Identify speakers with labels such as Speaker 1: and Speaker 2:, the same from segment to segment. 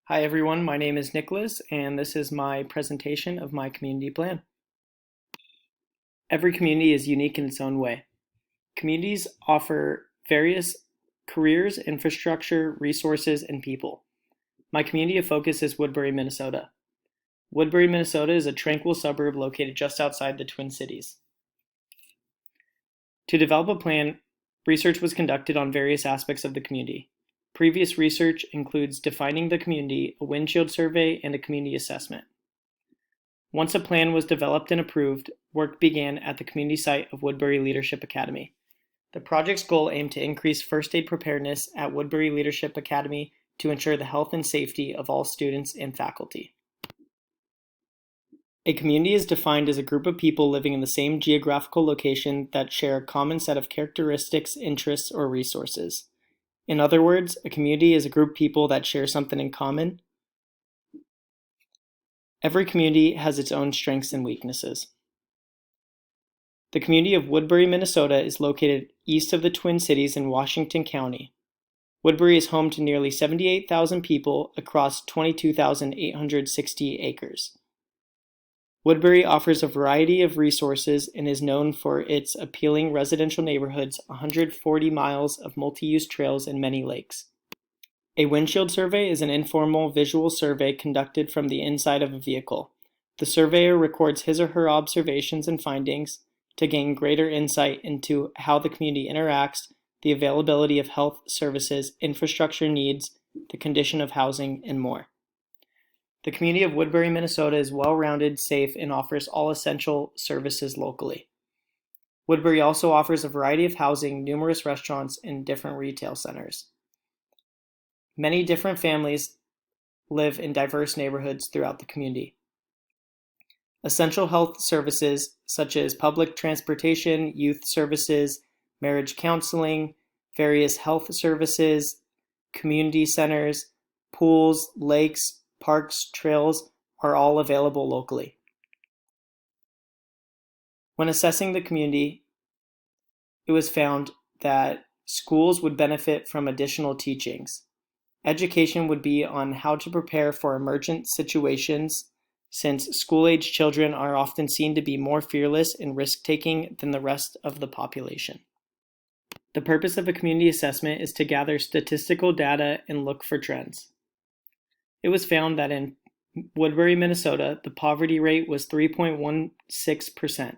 Speaker 1: Hi everyone, my name is Nicholas and this is my presentation of my community plan. Every community is unique in its own way. Communities offer various careers, infrastructure, resources, and people. My community of focus is Woodbury, Minnesota. Woodbury, Minnesota is a tranquil suburb located just outside the Twin Cities. To develop a plan, research was conducted on various aspects of the community. Previous research includes defining the community, a windshield survey, and a community assessment. Once a plan was developed and approved, work began at the community site of Woodbury Leadership Academy. The project's goal aimed to increase first aid preparedness at Woodbury Leadership Academy to ensure the health and safety of all students and faculty. A community is defined as a group of people living in the same geographical location that share a common set of characteristics, interests, or resources. In other words, a community is a group of people that share something in common. Every community has its own strengths and weaknesses. The community of Woodbury, Minnesota is located east of the Twin Cities in Washington County. Woodbury is home to nearly 78,000 people across 22,860 acres. Woodbury offers a variety of resources and is known for its appealing residential neighborhoods, 140 miles of multi-use trails, and many lakes. A windshield survey is an informal visual survey conducted from the inside of a vehicle. The surveyor records his or her observations and findings to gain greater insight into how the community interacts, the availability of health services, infrastructure needs, the condition of housing, and more. The community of Woodbury, Minnesota is well-rounded, safe, and offers all essential services locally. Woodbury also offers a variety of housing, numerous restaurants, and different retail centers. Many different families live in diverse neighborhoods throughout the community. Essential health services such as public transportation, youth services, marriage counseling, various health services, community centers, pools, lakes, parks, trails are all available locally. When assessing the community, it was found that schools would benefit from additional teachings. Education would be on how to prepare for emergent situations, since school-age children are often seen to be more fearless and risk-taking than the rest of the population. The purpose of a community assessment is to gather statistical data and look for trends. It was found that in Woodbury, Minnesota, the poverty rate was 3.16%.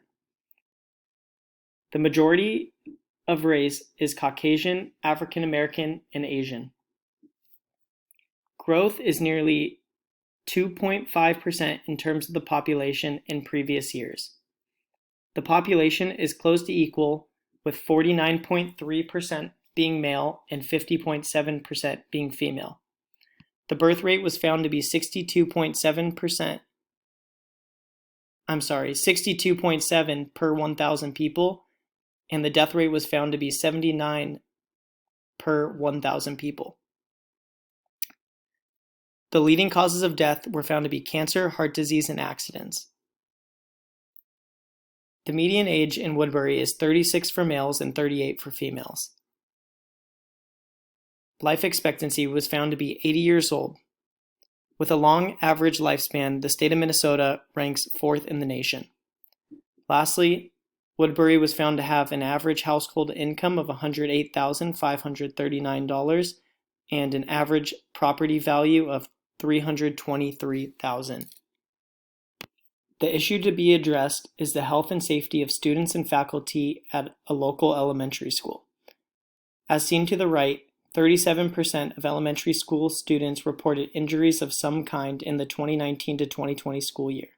Speaker 1: The majority of race is Caucasian, African American, and Asian. Growth is nearly 2.5% in terms of the population in previous years. The population is close to equal, with 49.3% being male and 50.7% being female. The birth rate was found to be 62.7 per 1,000 people, and the death rate was found to be 79 per 1,000 people. The leading causes of death were found to be cancer, heart disease, and accidents. The median age in Woodbury is 36 for males and 38 for females. Life expectancy was found to be 80 years old. With a long average lifespan, the state of Minnesota ranks 4th in the nation. Lastly, Woodbury was found to have an average household income of $108,539 and an average property value of $323,000. The issue to be addressed is the health and safety of students and faculty at a local elementary school. As seen to the right, 37% of elementary school students reported injuries of some kind in the 2019 to 2020 school year.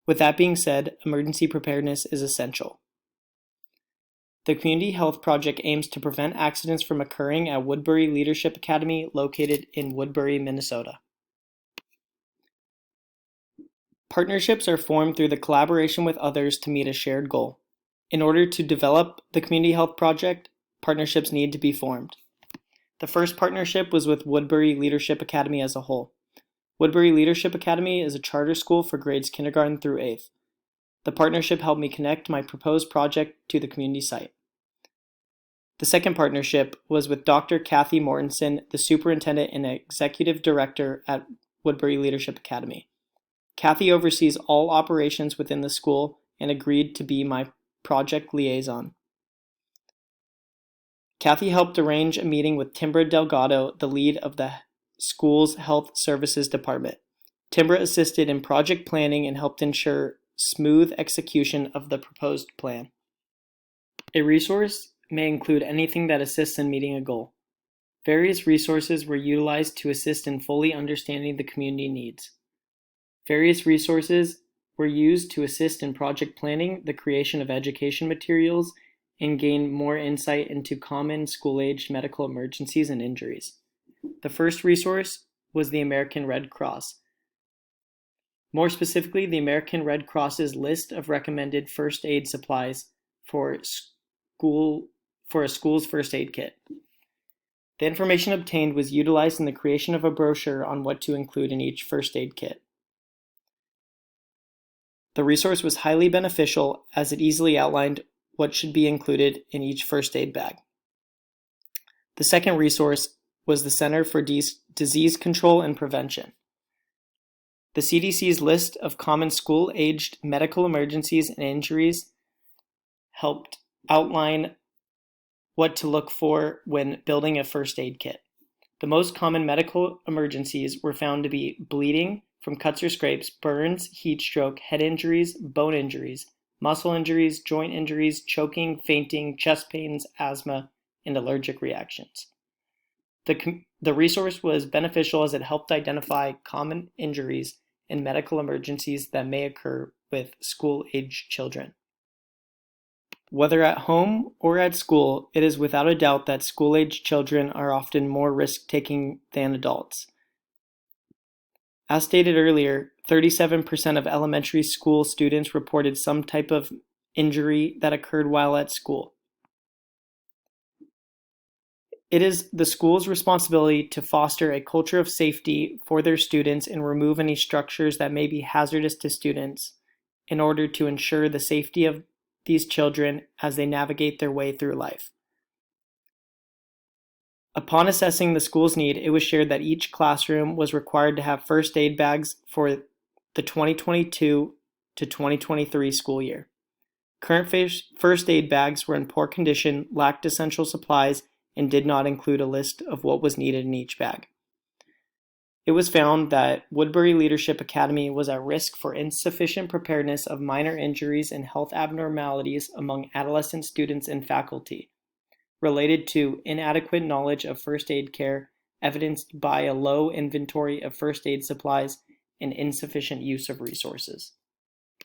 Speaker 1: With that being said, emergency preparedness is essential. The Community Health Project aims to prevent accidents from occurring at Woodbury Leadership Academy located in Woodbury, Minnesota. Partnerships are formed through the collaboration with others to meet a shared goal. In order to develop the Community Health Project, partnerships need to be formed. The first partnership was with Woodbury Leadership Academy as a whole. Woodbury Leadership Academy is a charter school for grades kindergarten through 8th. The partnership helped me connect my proposed project to the community site. The second partnership was with Dr. Kathy Mortensen, the superintendent and executive director at Woodbury Leadership Academy. Kathy oversees all operations within the school and agreed to be my project liaison. Kathy helped arrange a meeting with Timbra Delgado, the lead of the school's health services department. Timbra assisted in project planning and helped ensure smooth execution of the proposed plan. A resource may include anything that assists in meeting a goal. Various resources were utilized to assist in fully understanding the community needs. Various resources were used to assist in project planning, the creation of education materials, and gain more insight into common school-aged medical emergencies and injuries. The first resource was the American Red Cross. More specifically, the American Red Cross's list of recommended first aid supplies for a school's first aid kit. The information obtained was utilized in the creation of a brochure on what to include in each first aid kit. The resource was highly beneficial as it easily outlined what should be included in each first aid bag. The second resource was the Center for Disease Control and Prevention. The CDC's list of common school-aged medical emergencies and injuries helped outline what to look for when building a first aid kit. The most common medical emergencies were found to be bleeding from cuts or scrapes, burns, heat stroke, head injuries, bone injuries, muscle injuries, joint injuries, choking, fainting, chest pains, asthma, and allergic reactions. The resource was beneficial as it helped identify common injuries and medical emergencies that may occur with school-aged children. Whether at home or at school, it is without a doubt that school-aged children are often more risk-taking than adults. As stated earlier, 37% of elementary school students reported some type of injury that occurred while at school. It is the school's responsibility to foster a culture of safety for their students and remove any structures that may be hazardous to students in order to ensure the safety of these children as they navigate their way through life. Upon assessing the school's need, it was shared that each classroom was required to have first aid bags for the 2022 to 2023 school year. Current first aid bags were in poor condition, lacked essential supplies, and did not include a list of what was needed in each bag. It was found that Woodbury Leadership Academy was at risk for insufficient preparedness of minor injuries and health abnormalities among adolescent students and faculty, related to inadequate knowledge of first aid care, evidenced by a low inventory of first aid supplies and insufficient use of resources.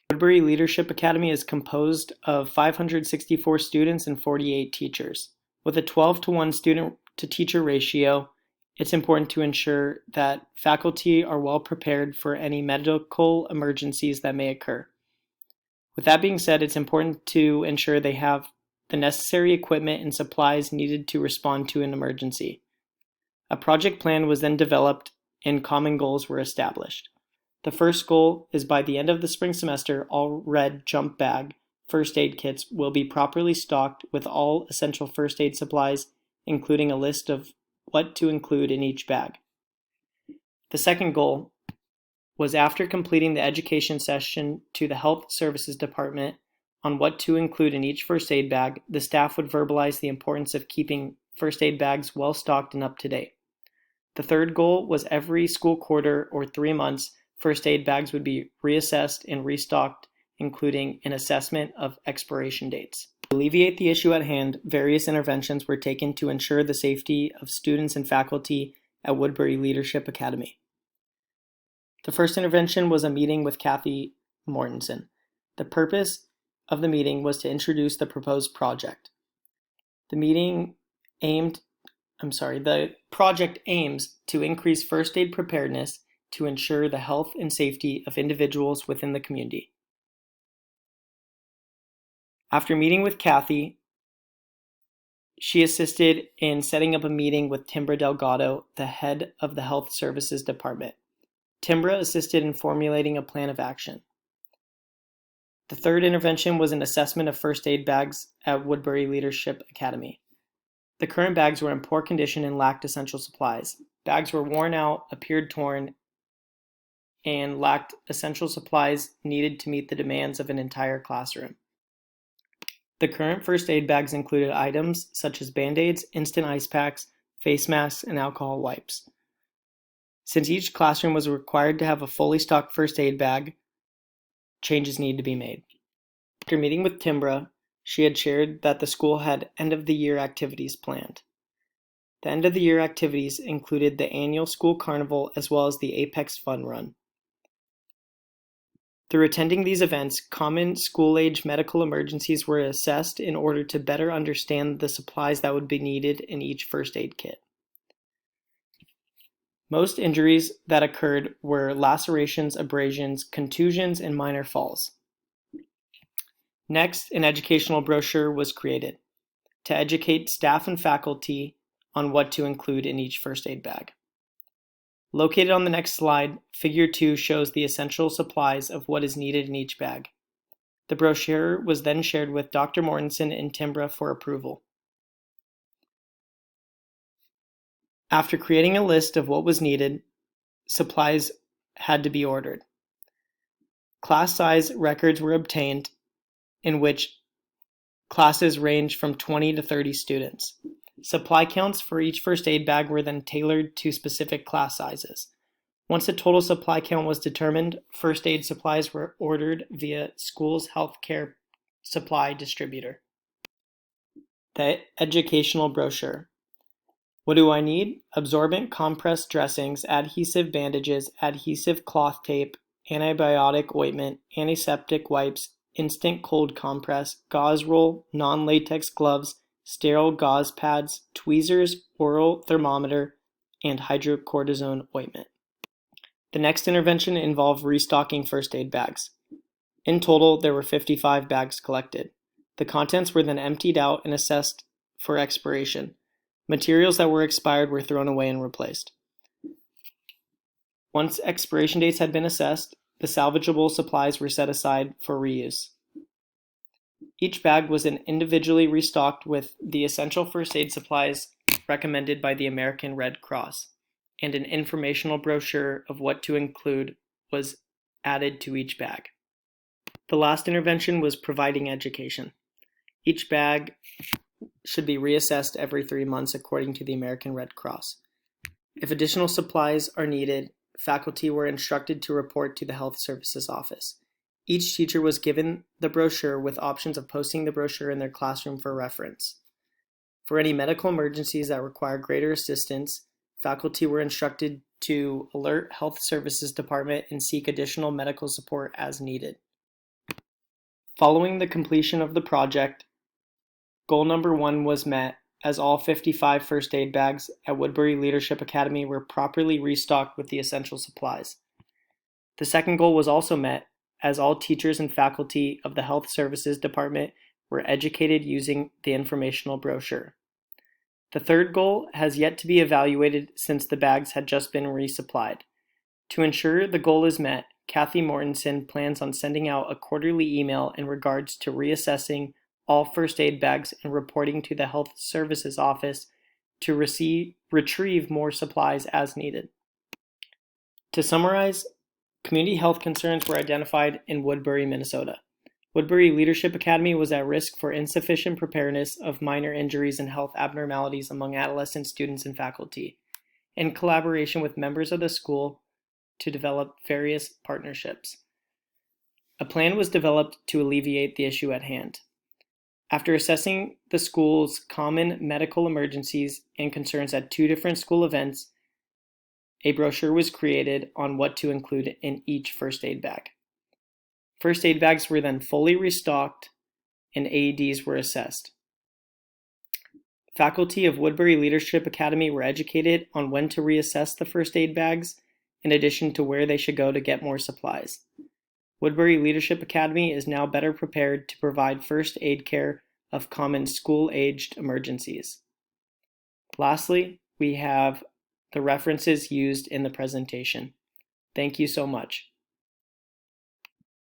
Speaker 1: Woodbury Leadership Academy is composed of 564 students and 48 teachers. With a 12-to-1 student-to-teacher ratio, it's important to ensure that faculty are well prepared for any medical emergencies that may occur. With that being said, it's important to ensure they have the necessary equipment and supplies needed to respond to an emergency. A project plan was then developed and common goals were established. The first goal is by the end of the spring semester, all red jump bag first aid kits will be properly stocked with all essential first aid supplies, including a list of what to include in each bag. The second goal was, after completing the education session to the health services department on what to include in each first aid bag, the staff would verbalize the importance of keeping first aid bags well stocked and up to date. The third goal was, every school quarter or 3 months, first aid bags would be reassessed and restocked, including an assessment of expiration dates. To alleviate the issue at hand, various interventions were taken to ensure the safety of students and faculty at Woodbury Leadership Academy. The first intervention was a meeting with Kathy Mortensen. The purpose of the meeting was to introduce the proposed project. The project aims to increase first aid preparedness to ensure the health and safety of individuals within the community. After meeting with Kathy, she assisted in setting up a meeting with Timbra Delgado, the head of the Health Services Department. Timbra assisted in formulating a plan of action. The third intervention was an assessment of first aid bags at Woodbury Leadership Academy. The current bags were in poor condition and lacked essential supplies. Bags were worn out, appeared torn, and lacked essential supplies needed to meet the demands of an entire classroom. The current first aid bags included items such as Band-Aids, instant ice packs, face masks, and alcohol wipes. Since each classroom was required to have a fully stocked first aid bag, changes need to be made. After meeting with Timbra, she had shared that the school had end-of-the-year activities planned. The end-of-the-year activities included the annual school carnival as well as the Apex Fun Run. Through attending these events, common school-age medical emergencies were assessed in order to better understand the supplies that would be needed in each first aid kit. Most injuries that occurred were lacerations, abrasions, contusions, and minor falls. Next, an educational brochure was created to educate staff and faculty on what to include in each first aid bag. Located on the next slide, Figure 2 shows the essential supplies of what is needed in each bag. The brochure was then shared with Dr. Mortensen and Timbra for approval. After creating a list of what was needed, supplies had to be ordered. Class size records were obtained, in which classes ranged from 20 to 30 students. Supply counts for each first aid bag were then tailored to specific class sizes. Once the total supply count was determined, first aid supplies were ordered via school's healthcare supply distributor. The educational brochure. What do I need? Absorbent compress dressings, adhesive bandages, adhesive cloth tape, antibiotic ointment, antiseptic wipes, instant cold compress, gauze roll, non-latex gloves, sterile gauze pads, tweezers, oral thermometer, and hydrocortisone ointment. The next intervention involved restocking first aid bags. In total, there were 55 bags collected. The contents were then emptied out and assessed for expiration. Materials that were expired were thrown away and replaced. Once expiration dates had been assessed, the salvageable supplies were set aside for reuse. Each bag was then individually restocked with the essential first aid supplies recommended by the American Red Cross, and an informational brochure of what to include was added to each bag. The last intervention was providing education. Each bag should be reassessed every 3 months according to the American Red Cross. If additional supplies are needed, faculty were instructed to report to the Health Services Office. Each teacher was given the brochure with options of posting the brochure in their classroom for reference. For any medical emergencies that require greater assistance, faculty were instructed to alert Health Services Department and seek additional medical support as needed. Following the completion of the project, goal number 1 was met as all 55 first aid bags at Woodbury Leadership Academy were properly restocked with the essential supplies. The second goal was also met as all teachers and faculty of the Health Services Department were educated using the informational brochure. The third goal has yet to be evaluated since the bags had just been resupplied. To ensure the goal is met, Kathy Mortensen plans on sending out a quarterly email in regards to reassessing all first aid bags and reporting to the Health Services Office to retrieve more supplies as needed. To summarize, community health concerns were identified in Woodbury, Minnesota. Woodbury Leadership Academy was at risk for insufficient preparedness of minor injuries and health abnormalities among adolescent students and faculty, in collaboration with members of the school to develop various partnerships. A plan was developed to alleviate the issue at hand. After assessing the school's common medical emergencies and concerns at 2 different school events, a brochure was created on what to include in each first aid bag. First aid bags were then fully restocked and AEDs were assessed. Faculty of Woodbury Leadership Academy were educated on when to reassess the first aid bags, in addition to where they should go to get more supplies. Woodbury Leadership Academy is now better prepared to provide first aid care of common school-aged emergencies. Lastly, we have the references used in the presentation. Thank you so much.